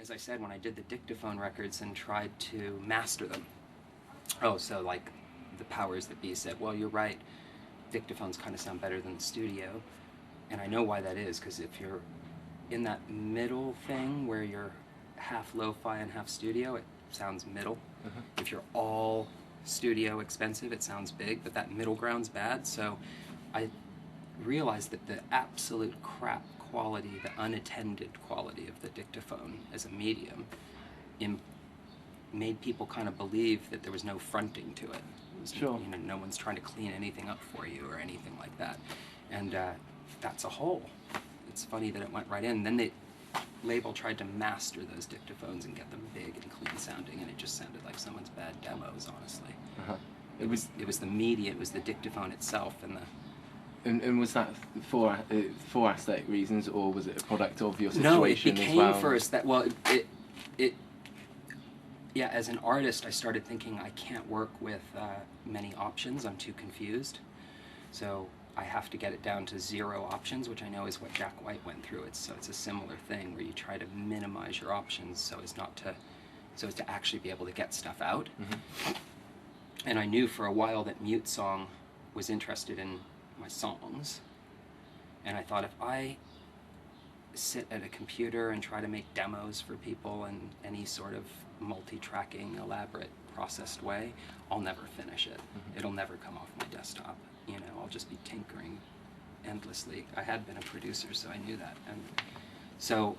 as I said, when I did the Dictaphone records and tried to master them. Oh, so like the powers that be said, well, you're right, Dictaphones kind of sound better than the studio. And I know why that is, because if you're in that middle thing where you're half lo-fi and half studio, it sounds middle. If you're all studio expensive, it sounds big, but that middle ground's bad. So I realized that the absolute crap quality, the unattended quality of the dictaphone as a medium made people kind of believe that there was no fronting to it. Sure. You know, no one's trying to clean anything up for you or anything like that. And that's a hole. It's funny that it went right in. Then the label tried to master those dictaphones and get them big and clean sounding, and it just sounded like someone's bad demos, honestly. It was the media, it was the dictaphone itself, and the... And was that for aesthetic reasons, or was it a product of your situation as well? No, it became first that, well, yeah, as an artist, I started thinking I can't work with many options. I'm too confused. So I have to get it down to 0 options, which I know is what Jack White went through. So it's a similar thing where you try to minimize your options so as to actually be able to get stuff out. And I knew for a while that Mute Song was interested in my songs, and I thought if I sit at a computer and try to make demos for people in any sort of multi-tracking, elaborate, processed way, I'll never finish it. It'll never come off my desktop. You know, I'll just be tinkering endlessly. I had been a producer, so I knew that. And so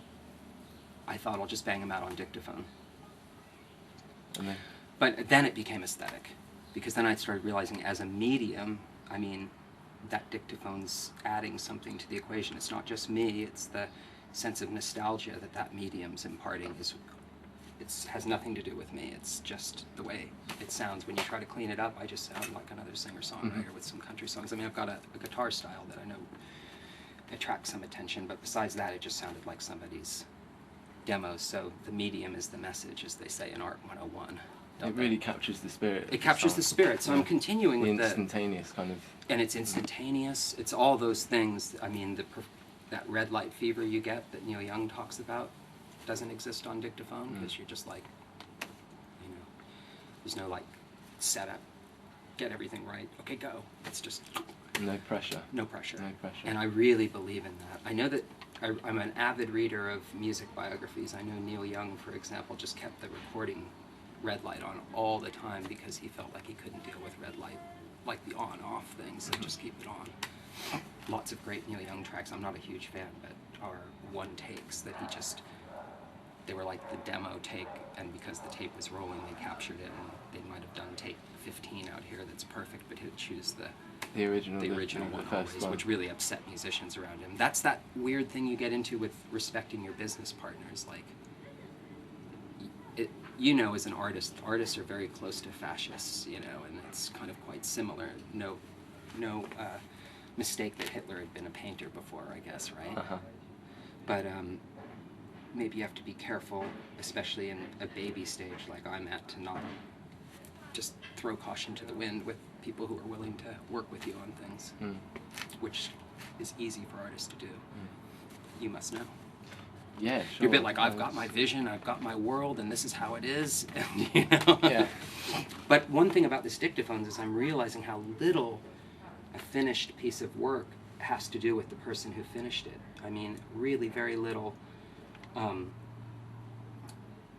I thought I'll just bang them out on dictaphone. But then it became aesthetic, because then I started realizing as a medium, I mean, that dictaphone's adding something to the equation. It's not just me, it's the sense of nostalgia that that medium's imparting. It has nothing to do with me, it's just the way it sounds. When you try to clean it up, I just sound like another singer-songwriter with some country songs. I mean, I've got a guitar style that I know attracts some attention, but besides that, it just sounded like somebody's demos. So the medium is the message, as they say in Art 101. It really captures the spirit. It captures the spirit, so I'm continuing with the instantaneous kind of... And it's instantaneous, it's all those things. I mean, that red light fever you get that Neil Young talks about doesn't exist on dictaphone, because you're just like, you know, there's no like setup, get everything right, okay, go. It's just... No pressure. No pressure. No pressure. And I really believe in that. I know that I'm an avid reader of music biographies. I know Neil Young, for example, just kept the recording red light on all the time because he felt like he couldn't deal with red light, like the on-off thing, so just keep it on. Lots of great Neil Young tracks, I'm not a huge fan, but are one takes that they were like the demo take, and because the tape was rolling, they captured it, and they might have done take 15 out here that's perfect, but he'd choose the original one always, which really upset musicians around him. That's that weird thing you get into with respecting your business partners, like, you know, as an artist, artists are very close to fascists, you know, and it's kind of quite similar. No mistake that Hitler had been a painter before, I guess, right? But maybe you have to be careful, especially in a baby stage like I'm at, to not just throw caution to the wind with people who are willing to work with you on things, which is easy for artists to do. You must know. Yeah, sure. You're a bit like, I've got my vision, I've got my world, and this is how it is, and, you know? Yeah. But one thing about this dictaphones is I'm realizing how little a finished piece of work has to do with the person who finished it. I mean, really very little.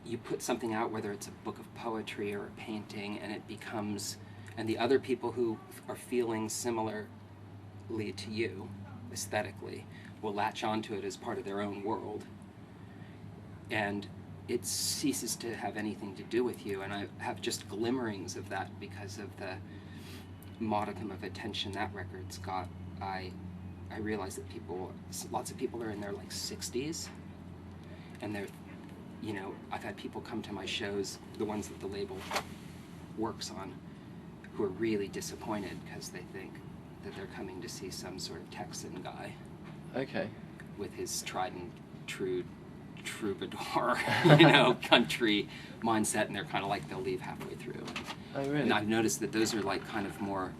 You put something out, whether it's a book of poetry or a painting, and it becomes, and the other people who are feeling similarly to you, aesthetically, will latch onto it as part of their own world. And it ceases to have anything to do with you, and I have just glimmerings of that because of the modicum of attention that record's got. I realize that lots of people are in their like 60s, and they're, you know, I've had people come to my shows, the ones that the label works on, who are really disappointed because they think that they're coming to see some sort of Texan guy. Okay. With his tried and true troubadour, you know, country mindset, and they're kind of like, they'll leave halfway through. Oh, really? And I've noticed that those are like kind of more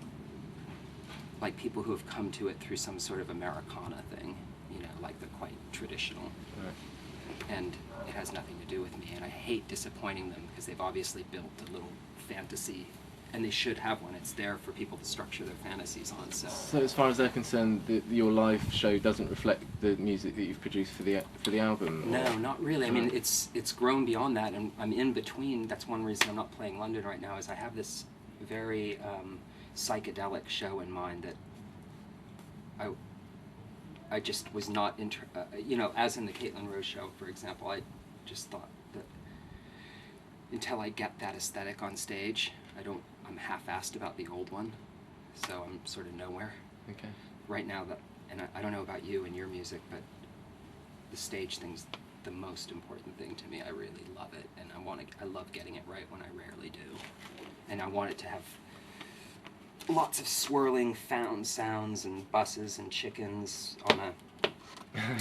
like people who have come to it through some sort of Americana thing, you know, like the quite traditional. Right. and it has nothing to do with me. And I hate disappointing them because they've obviously built a little fantasy, and they should have one. It's there for people to structure their fantasies on. So as far as they're concerned, your live show doesn't reflect the music that you've produced for the album? No, not really. I mean, it's grown beyond that, and I'm in between. That's one reason I'm not playing London right now, is I have this very psychedelic show in mind that I just was not you know, as in the Caitlin Rose show, for example. I just thought that until I get that aesthetic on stage, I'm half-assed about the old one, so I'm sort of nowhere. Okay. Right now, and I don't know about you and your music, but the stage thing's the most important thing to me. I really love it, and I love getting it right when I rarely do. And I want it to have lots of swirling fountain sounds and buses and chickens on a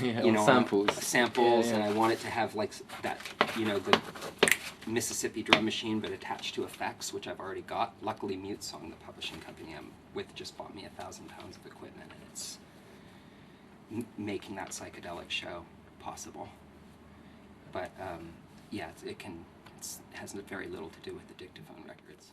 yeah, you know, samples. And I want it to have like that, you know, the Mississippi drum machine, but attached to effects, which I've already got. Luckily, Mute Song, the publishing company I'm with, just bought me 1,000 pounds of equipment, and it's making that psychedelic show possible. But yeah, it has very little to do with the Dictaphone records.